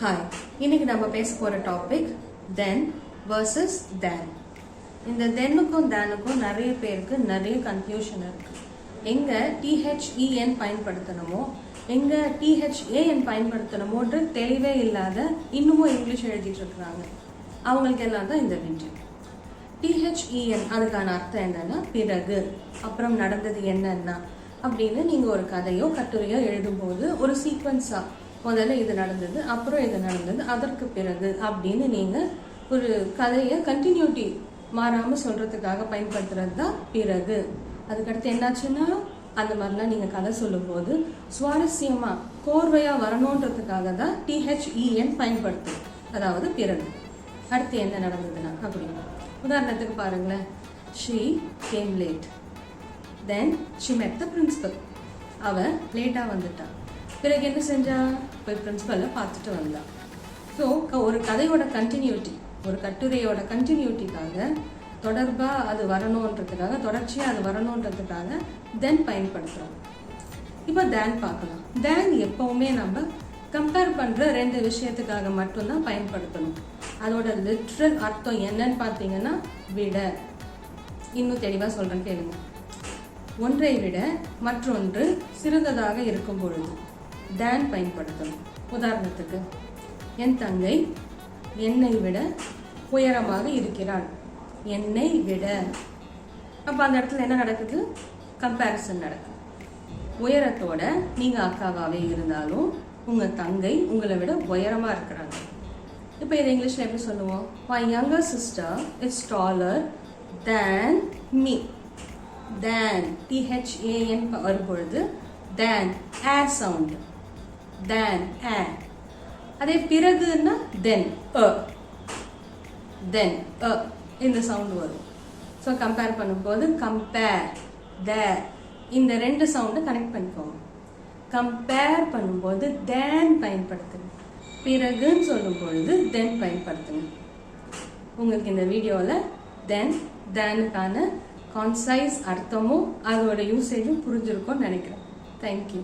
Hi, இன்னைக்கு நம்ம பேச போற டாபிக் தென் வர்சஸ் தேன். இந்த தென்னுக்கும் தேனுக்கும் நிறைய பேருக்கு நிறைய கன்ஃபியூஷன் இருக்கு. எங்க THEN பயன்படுத்தணுமோ எங்க THAN பயன்படுத்தணுமோன்ற தெளிவே இல்லாத இன்னமும் இங்கிலீஷ் எழுதிட்டு இருக்கிறாங்க. அவங்களுக்கு எல்லாம் தான் இந்த வீடியோ. THEN அதுக்கான அர்த்தம் என்னன்னா பிறகு, அப்புறம் நடந்தது என்னன்னா அப்படின்னு நீங்க ஒரு கதையோ கட்டுரையோ எழுதும்போது ஒரு சீக்வன்ஸா முதல்ல இது நடந்தது, அப்புறம் இது நடந்தது, அதற்கு பிறகு அப்படின்னு நீங்க ஒரு கதையை கண்டினியூட்டி மாறாம சொல்றதுக்காக பயன்படுத்துறது தான் பிறகு. அதுக்கடுத்து என்னாச்சுன்னா அந்த மாதிரிலாம் நீங்க கதை சொல்லும் போது சுவாரஸ்யமா கோர்வையா வரணுன்றதுக்காக தான் THEN பயன்படுத்தும், அதாவது பிறகு. அடுத்து என்ன நடந்ததுன்னா அப்படின்னு உதாரணத்துக்கு பாருங்களேன். She came late. Then she met the principal. அவ லேட்டா வந்துட்டா. பிறகு என்ன செஞ்சா? போய் பிரின்சிபலை பார்த்துட்டு வந்தா. ஸோ ஒரு கதையோட கண்டினியூட்டி, ஒரு கட்டுரையோட கண்டினியூட்டிக்காக தொடர்பா அது வரணுன்றதுக்காக, தொடர்ச்சியா அது வரணுன்றதுக்காக தென் பயன்படுத்துறோம். இப்போ தேன் பார்க்கலாம். தேன் எப்பவுமே நம்ம கம்பேர் பண்ற ரெண்டு விஷயத்துக்காக மட்டும்தான் பயன்படுத்தணும். அதோட லிட்ரல் அர்த்தம் என்னன்னு பார்த்தீங்கன்னா விட. இன்னும் தெளிவா சொல்றேன் கேளுங்க. ஒன்றை விட மற்றொன்று சிறந்ததாக இருக்கும் பொழுது தேன் பயன்படுத்தணும். உதாரணத்துக்கு, என் தங்கை என்னை விட உயரமாக இருக்கிறாள். என்னை விட, அப்போ அந்த இடத்துல என்ன நடக்குது? கம்பேரிசன் நடக்குது. உயரத்தோட நீங்க அக்காவாவே இருந்தாலும் உங்க தங்கை உங்களை விட உயரமா இருக்கிறாங்க. இப்போ இதை இங்கிலீஷ்ல எப்படி சொல்லுவோம்? My younger sister is taller than me. Than, THAN வரும்பொழுது than, a sound. Than, a. அதே பிறகுன்னா then, then, இந்த சவுண்ட் வரும். ஸோ கம்பேர் பண்ணும்போது கம்பேர், தேர், இந்த ரெண்டு சவுண்டை கனெக்ட் பண்ணிக்கோங்க. கம்பேர் பண்ணும்போது தேன் பயன்படுத்துங்க. பிறகுன்னு சொல்லும் பொழுது தென் பயன்படுத்துங்க. உங்களுக்கு இந்த வீடியோவில் தென், தேனுக்கான கான்சைஸ் அர்த்தமும் அதோட யூசேஜும் புரிஞ்சிருக்கும்னு நினைக்கிறேன். தேங்க்யூ.